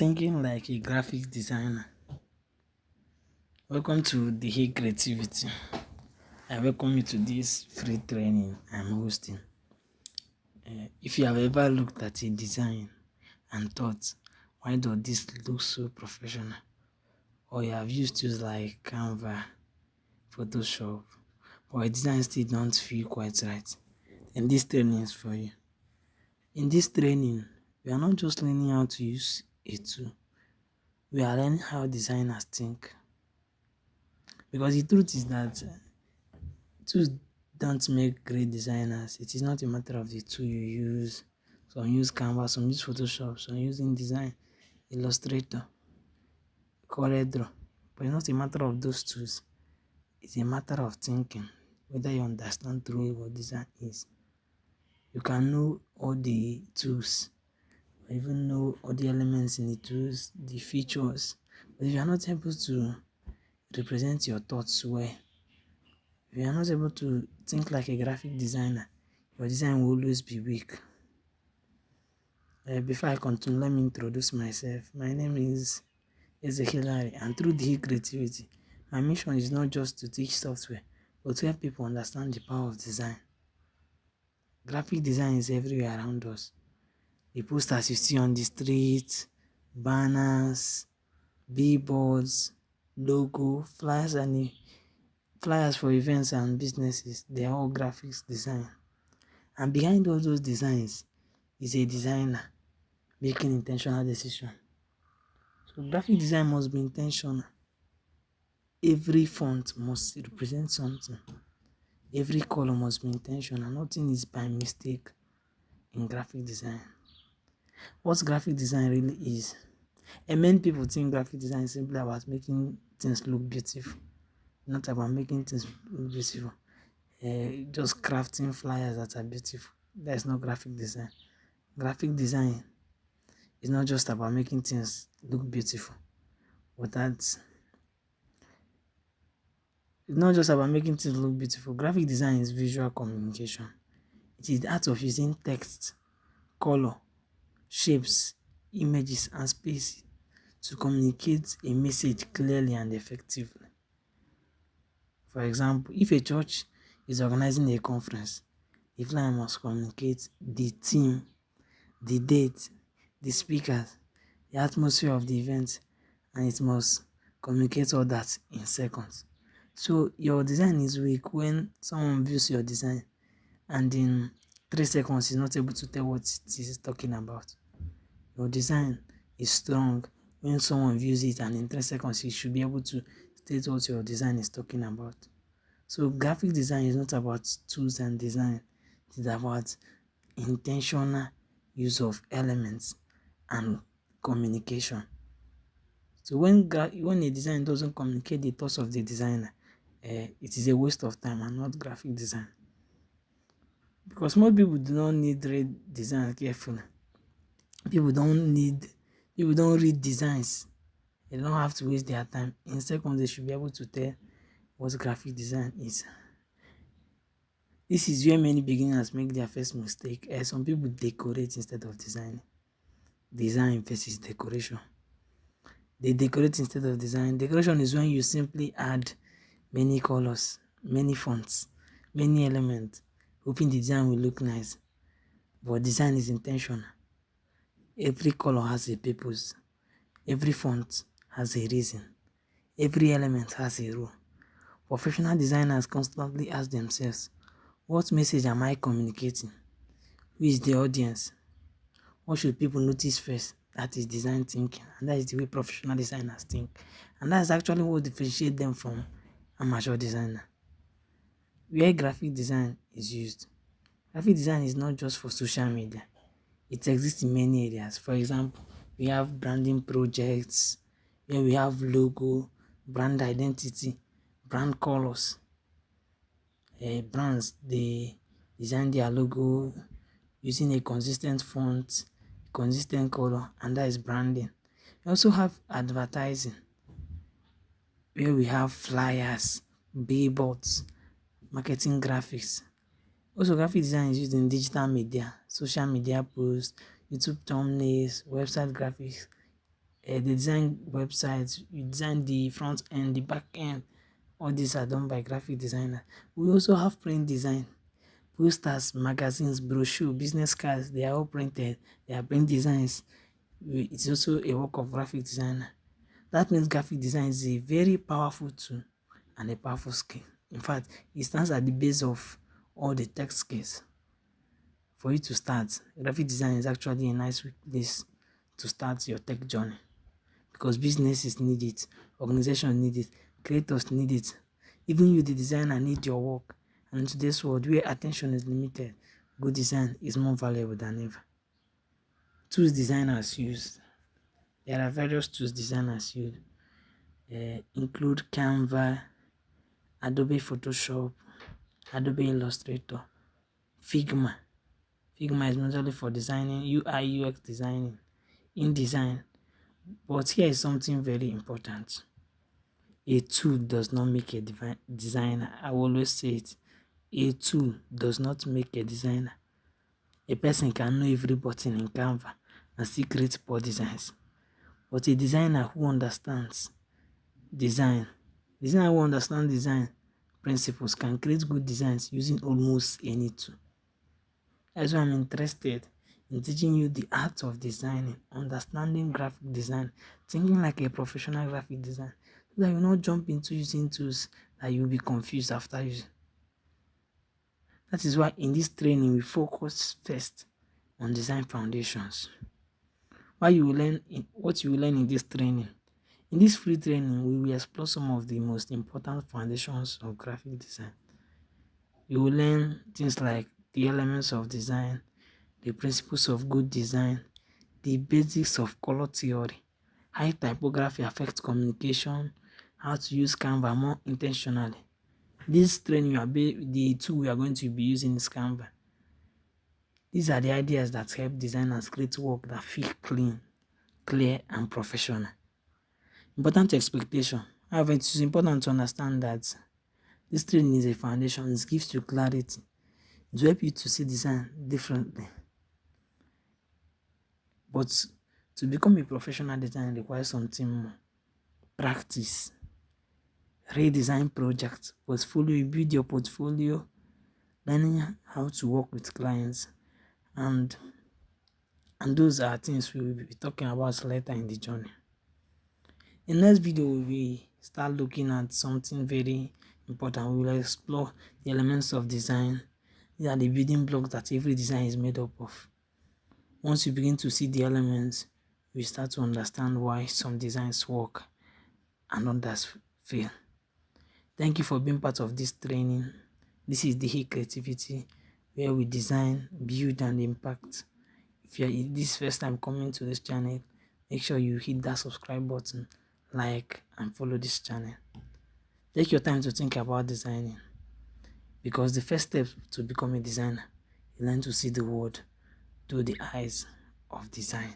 Thinking like a graphic designer. Welcome to the Hey Creativity. I welcome you to this free training I'm hosting. If you have ever looked at a design and thought, why does this look so professional? Or you have used tools like Canva, Photoshop, but a design still don't feel quite right, then this training is for you. In this training, we are not just learning how to use a tool, we are learning how designers think. Because the truth is that tools don't make great designers. It is not a matter of the tool you use. Some use Canva, some use Photoshop, some use InDesign, Illustrator, CorelDRAW. But it's not a matter of those tools. It's a matter of thinking, whether you understand truly what design is. You can know all the tools, or even know all the elements in the tools, the features. But if you are not able to represent your thoughts well, if you are not able to think like a graphic designer, your design will always be weak. Before I continue, let me introduce myself. My name is Ezekiel Larry, and through the creativity, my mission is not just to teach software, but to help people understand the power of design. Graphic design is everywhere around us. The posters you see on the street, banners, billboards, logo, flyers for events and businesses, they are all graphics design. And behind all those designs is a designer making intentional decision. So graphic design must be intentional. Every font must represent something. Every color must be intentional. Nothing is by mistake in graphic design. What graphic design really is? And many people think graphic design is simply about making things look beautiful. Not about making things look beautiful. Just crafting flyers that are beautiful. That is not graphic design. Graphic design is not just about making things look beautiful. But it's not just about making things look beautiful. Graphic design is visual communication. It is the art of using text, color, shapes, images, and space to communicate a message clearly and effectively. For example, if a church is organizing a conference, the flyer must communicate the theme, the date, the speakers, the atmosphere of the event, and it must communicate all that in seconds. So your design is weak when someone views your design and in 3 seconds is not able to tell what it is talking about. Your design is strong when someone views it and in 3 seconds you should be able to state what your design is talking about. So graphic design is not about tools and design. It is about intentional use of elements and communication. So when a design doesn't communicate the thoughts of the designer, it is a waste of time and not graphic design. Because most people do not need read design carefully. People don't read designs. They don't have to waste their time. In seconds, they should be able to tell what graphic design is. This is where many beginners make their first mistake. Some people decorate instead of designing. Design versus decoration. They decorate instead of design. Decoration is when you simply add many colors, many fonts, many elements, hoping the design will look nice. But design is intentional. Every color has a purpose. Every font has a reason. Every element has a role. Professional designers constantly ask themselves, what message am I communicating? Who is the audience? What should people notice first? That is design thinking. And that is the way professional designers think. And that's actually what differentiates them from amateur designer. Where graphic design is used. Graphic design is not just for social media. It exists in many areas. For example, we have branding projects, where we have logo, brand identity, brand colors. Brands, they design their logo using a consistent font, consistent color, and that is branding. We also have advertising, where we have flyers, billboards, marketing graphics. Also, graphic design is used in digital media, social media posts, YouTube thumbnails, website graphics, They design websites, you design the front end, the back end. All these are done by graphic designers. We also have print design. Posters, magazines, brochure, business cards, they are all printed. They are print designs. It's also a work of graphic designer. That means graphic design is a very powerful tool and a powerful skill. In fact, it stands at the base of all the tech skills. For you to start, graphic design is actually a nice place to start your tech journey, because businesses need it, organizations need it, creators need it. Even you, the designer, need your work. And in today's world where attention is limited, good design is more valuable than ever. Tools designers use. There are various tools designers use. Include Canva, Adobe Photoshop, Adobe Illustrator, Figma. Figma is majorly for designing, UI UX designing, InDesign. But here is something very important. A tool does not make a designer. I will always say it. A tool does not make a designer. A person can know every button in Canva and still create poor designs. But a designer who understands design principles can create good designs using almost any tool. That's why I'm interested in teaching you the art of designing, understanding graphic design, thinking like a professional graphic designer, so that you not jump into using tools that you'll be confused after using. That is why in this training we focus first on design foundations. What you will learn in this training. In this free training, we will explore some of the most important foundations of graphic design. You will learn things like the elements of design, the principles of good design, the basics of color theory, how typography affects communication, how to use Canva more intentionally. This training, the tool we are going to be using is Canva. These are the ideas that help designers create work that feel clean, clear, and professional. Important expectation. However, it is important to understand that this training is a foundation. It gives you clarity to help you to see design differently. But to become a professional designer requires something more. Practice, redesign projects, portfolio, you build your portfolio, learning how to work with clients, and those are things we will be talking about later in the journey. In the next video, we will start looking at something very important. We will explore the elements of design. These are the building blocks that every design is made up of. Once you begin to see the elements, you start to understand why some designs work and others fail. Thank you for being part of this training. This is DH Creativity, where we design, build, and impact. If you're this first time coming to this channel, make sure you hit that subscribe button, like, and follow this channel. Take your time to think about designing, because the first step to become a designer is learn to see the world through the eyes of design.